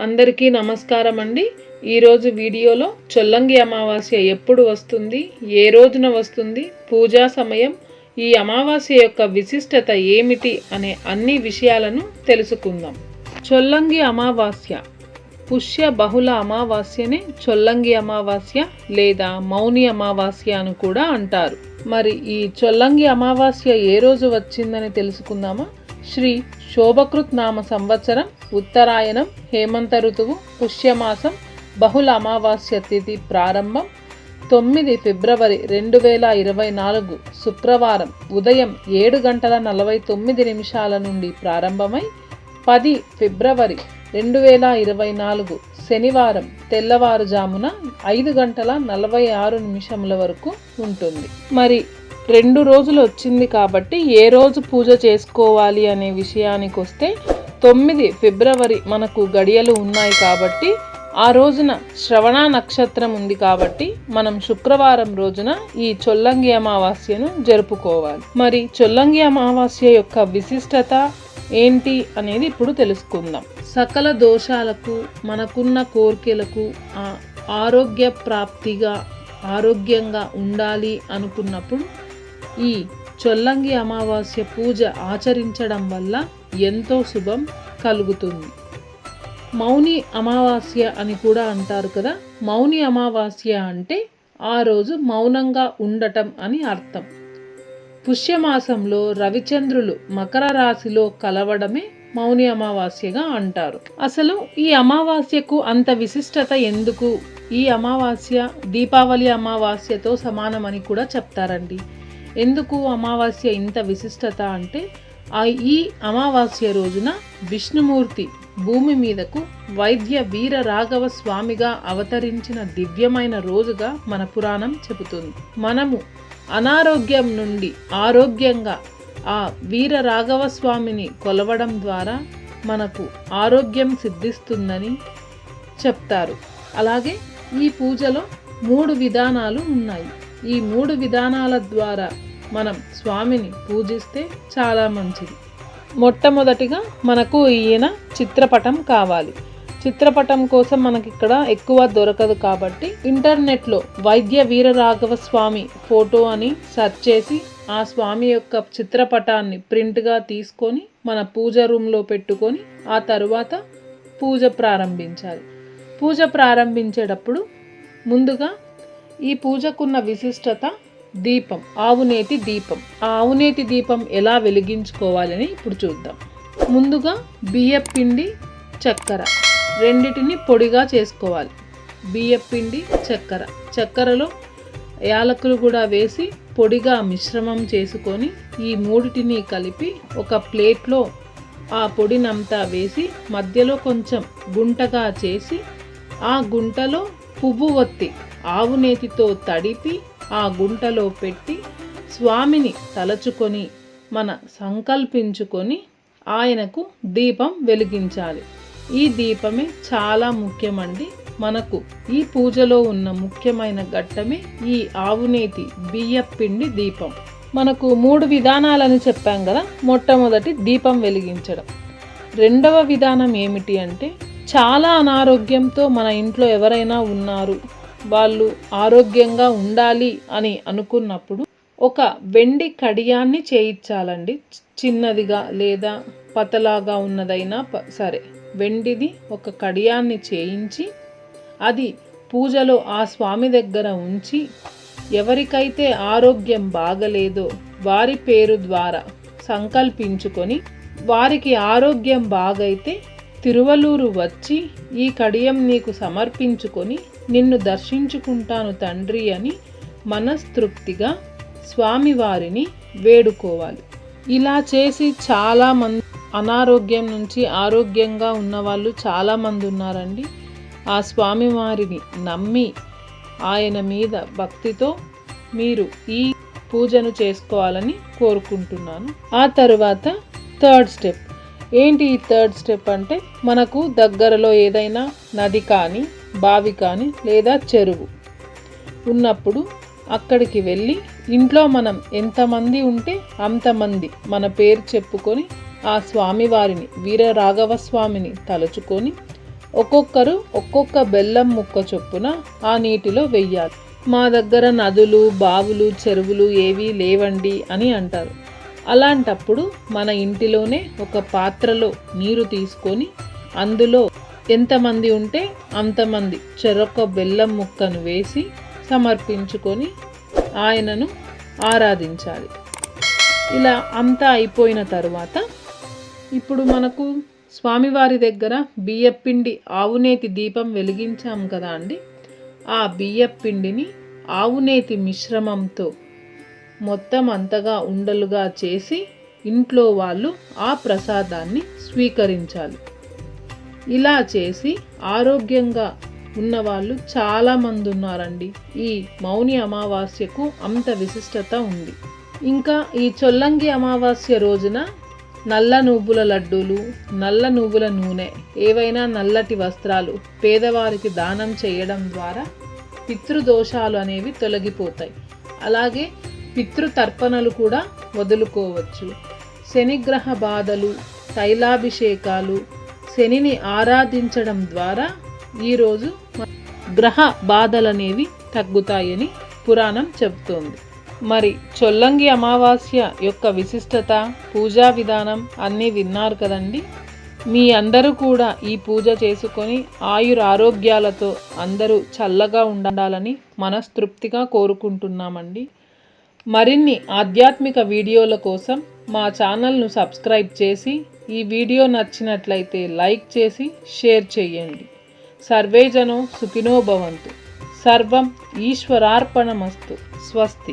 అందరికీ నమస్కారం అండి. ఈరోజు వీడియోలో చొల్లంగి అమావాస్య ఎప్పుడు వస్తుంది, ఏ రోజున వస్తుంది, పూజా సమయం, ఈ అమావాస్య యొక్క విశిష్టత ఏమిటి అనే అన్ని విషయాలను తెలుసుకుందాం. చొల్లంగి అమావాస్య పుష్య బహుళ అమావాస్యనే చొల్లంగి అమావాస్య లేదా మౌని అమావాస్య అని కూడా అంటారు. మరి ఈ చొల్లంగి అమావాస్య ఏ రోజు వచ్చిందని తెలుసుకుందామా? శ్రీ శోభకృత్ నామ సంవత్సరం ఉత్తరాయణం హేమంత ఋతువు పుష్యమాసం బహుళ అమావాస్య తిథి ప్రారంభం 9 ఫిబ్రవరి 2024 శుక్రవారం ఉదయం 7:49 నుండి ప్రారంభమై 10 ఫిబ్రవరి 2024 శనివారం తెల్లవారుజామున 5:46 వరకు ఉంటుంది. మరి 2 రోజులు వచ్చింది కాబట్టి ఏ రోజు పూజ చేసుకోవాలి అనే విషయానికి వస్తే 9 ఫిబ్రవరి మనకు గడియలు ఉన్నాయి కాబట్టి ఆ రోజున శ్రవణ నక్షత్రం ఉంది కాబట్టి మనం శుక్రవారం రోజున ఈ చొల్లంగి అమావాస్యను జరుపుకోవాలి. మరి చొల్లంగి అమావాస్య యొక్క విశిష్టత ఏంటి అనేది ఇప్పుడు తెలుసుకుందాం. సకల దోషాలకు, మనకున్న కోరికలకు, ఆరోగ్య ప్రాప్తిగా ఆరోగ్యంగా ఉండాలి అనుకున్నప్పుడు ఈ చొల్లంగి అమావాస్య పూజ ఆచరించడం వల్ల ఎంతో శుభం కలుగుతుంది. మౌని అమావాస్య అని కూడా అంటారు కదా. మౌని అమావాస్య అంటే ఆ రోజు మౌనంగా ఉండటం అని అర్థం. పుష్యమాసంలో రవిచంద్రులు మకర రాశిలో కలవడమే మౌని అమావాస్యగా అంటారు. అసలు ఈ అమావాస్యకు అంత విశిష్టత ఎందుకు? ఈ అమావాస్య దీపావళి అమావాస్యతో సమానమని కూడా చెప్తారండి. ఎందుకు అమావాస్య ఇంత విశిష్టత అంటే ఈ అమావాస్య రోజున విష్ణుమూర్తి భూమి మీదకు వైద్య వీర రాఘవ స్వామిగా అవతరించిన దివ్యమైన రోజుగా మన పురాణం చెబుతుంది. మనము అనారోగ్యం నుండి ఆరోగ్యంగా ఆ వీర రాఘవ స్వామిని కొలవడం ద్వారా మనకు ఆరోగ్యం సిద్ధిస్తుందని చెప్తారు. అలాగే ఈ పూజలో 3 విధానాలు ఉన్నాయి. ఈ 3 విధానాల ద్వారా మనం స్వామిని పూజిస్తే చాలా మంచిది. మొట్టమొదటిగా మనకు ఈయన చిత్రపటం కావాలి. చిత్రపటం కోసం మనకి ఇక్కడ ఎక్కువ దొరకదు కాబట్టి ఇంటర్నెట్లో వైద్య వీరరాఘవ స్వామి ఫోటో అని సెర్చ్ చేసి ఆ స్వామి యొక్క చిత్రపటాన్ని ప్రింట్గా తీసుకొని మన పూజ రూమ్లో పెట్టుకొని ఆ తరువాత పూజ ప్రారంభించాలి. పూజ ప్రారంభించేటప్పుడు ముందుగా ఈ పూజకున్న విశిష్టత దీపం, ఆవునేతి దీపం. ఆ ఆవునేతి దీపం ఎలా వెలిగించుకోవాలని ఇప్పుడు చూద్దాం. ముందుగా బియ్యపిండి, చక్కెర రెండిటిని పొడిగా చేసుకోవాలి. బియ్యపిండి, చక్కెరలో యాలకులు కూడా వేసి పొడిగా మిశ్రమం చేసుకొని ఈ మూడిటిని కలిపి ఒక ప్లేట్లో ఆ పొడినంతా వేసి మధ్యలో కొంచెం గుంటగా చేసి ఆ గుంటలో పువ్వు ఒత్తి ఆవునేతితో తడిపి ఆ గుంటలో పెట్టి స్వామిని తలచుకొని మన సంకల్పించుకొని ఆయనకు దీపం వెలిగించాలి. ఈ దీపమే చాలా ముఖ్యమండి. మనకు ఈ పూజలో ఉన్న ముఖ్యమైన ఘట్టమే ఈ ఆవునేతి బియ్యపిండి దీపం. మనకు 3 విధానాలని చెప్పాం కదా. మొట్టమొదటి దీపం వెలిగించడం. రెండవ విధానం ఏమిటి అంటే చాలా అనారోగ్యంతో మన ఇంట్లో ఎవరైనా ఉన్నారు, వాళ్ళు ఆరోగ్యంగా ఉండాలి అని అనుకున్నప్పుడు ఒక వెండి కడియాన్ని చేయించాలండి. చిన్నదిగా లేదా పతలాగా ఉన్నదైనా సరే వెండిది ఒక కడియాన్ని చేయించి అది పూజలో ఆ స్వామి దగ్గర ఉంచి ఎవరికైతే ఆరోగ్యం బాగలేదో వారి పేరు ద్వారా సంకల్పించుకొని వారికి ఆరోగ్యం బాగైతే తిరువలూరు వచ్చి ఈ కడియం నీకు సమర్పించుకొని నిన్ను దర్శించుకుంటాను తండ్రి అని మనస్తృప్తిగా స్వామివారిని వేడుకోవాలి. ఇలా చేసి చాలామంది అనారోగ్యం నుంచి ఆరోగ్యంగా ఉన్నవాళ్ళు చాలామంది ఉన్నారండి. ఆ స్వామివారిని నమ్మి ఆయన మీద భక్తితో మీరు ఈ పూజను చేసుకోవాలని కోరుకుంటున్నాను. ఆ తరువాత 3rd స్టెప్ ఏంటి? ఈ 3rd స్టెప్ అంటే మనకు దగ్గరలో ఏదైనా నది కానీ బావి కానీ లేదా చెరువు ఉన్నప్పుడు అక్కడికి వెళ్ళి ఇంట్లో మనం ఎంతమంది ఉంటే అంతమంది మన పేరు చెప్పుకొని ఆ స్వామివారిని వీర రాఘవ స్వామిని తలుచుకొని ఒక్కొక్కరు ఒక్కొక్క బెల్లం ముక్క చొప్పున ఆ నీటిలో వెయ్యాలి. మా దగ్గర నదులు, బావులు, చెరువులు ఏవీ లేవండి అని అంటారు. అలాంటప్పుడు మన ఇంటిలోనే ఒక పాత్రలో నీరు తీసుకొని అందులో ఎంతమంది ఉంటే అంతమంది చెరొక బెల్లం ముక్కను వేసి సమర్పించుకొని ఆయనను ఆరాధించాలి. ఇలా అంతా అయిపోయిన తరువాత ఇప్పుడు మనకు స్వామివారి దగ్గర బియ్యపిండి ఆవునేతి దీపం వెలిగించాం కదా అండి, ఆ బియ్యపిండిని ఆవునేతి మిశ్రమంతో మొత్తం అంతగా ఉండలుగా చేసి ఇంట్లో వాళ్ళు ఆ ప్రసాదాన్ని స్వీకరించాలి. ఇలా చేసి ఆరోగ్యంగా ఉన్నవాళ్ళు చాలామంది ఉన్నారండి. ఈ మౌని అమావాస్యకు అంత విశిష్టత ఉంది. ఇంకా ఈ చొల్లంగి అమావాస్య రోజున నల్ల నువ్వుల లడ్డూలు, నల్ల నువ్వుల నూనె, ఏవైనా నల్లటి వస్త్రాలు పేదవారికి దానం చేయడం ద్వారా పితృదోషాలు అనేవి తొలగిపోతాయి. అలాగే పితృతర్పణలు కూడా వదులుకోవచ్చు. శనిగ్రహ బాధలు, తైలాభిషేకాలు, శనిని ఆరాధించడం ద్వారా ఈరోజు గ్రహ బాధలనేవి తగ్గుతాయని పురాణం చెబుతోంది. మరి చొల్లంగి అమావాస్య యొక్క విశిష్టత, పూజా విధానం అన్నీ విన్నారు కదండి. మీ అందరూ కూడా ఈ పూజ చేసుకొని ఆయురారోగ్యాలతో అందరూ చల్లగా ఉండాలని మనస్తృప్తిగా కోరుకుంటున్నామండి. మరిన్ని ఆధ్యాత్మిక వీడియోల కోసం మా ఛానల్ను సబ్స్క్రైబ్ చేసి, ఈ వీడియో నచ్చినట్లయితే లైక్ చేసి షేర్ చేయండి. సర్వే జనో సుఖినో భవంతు. సర్వం ఈశ్వరార్పణమస్తు. స్వస్తి.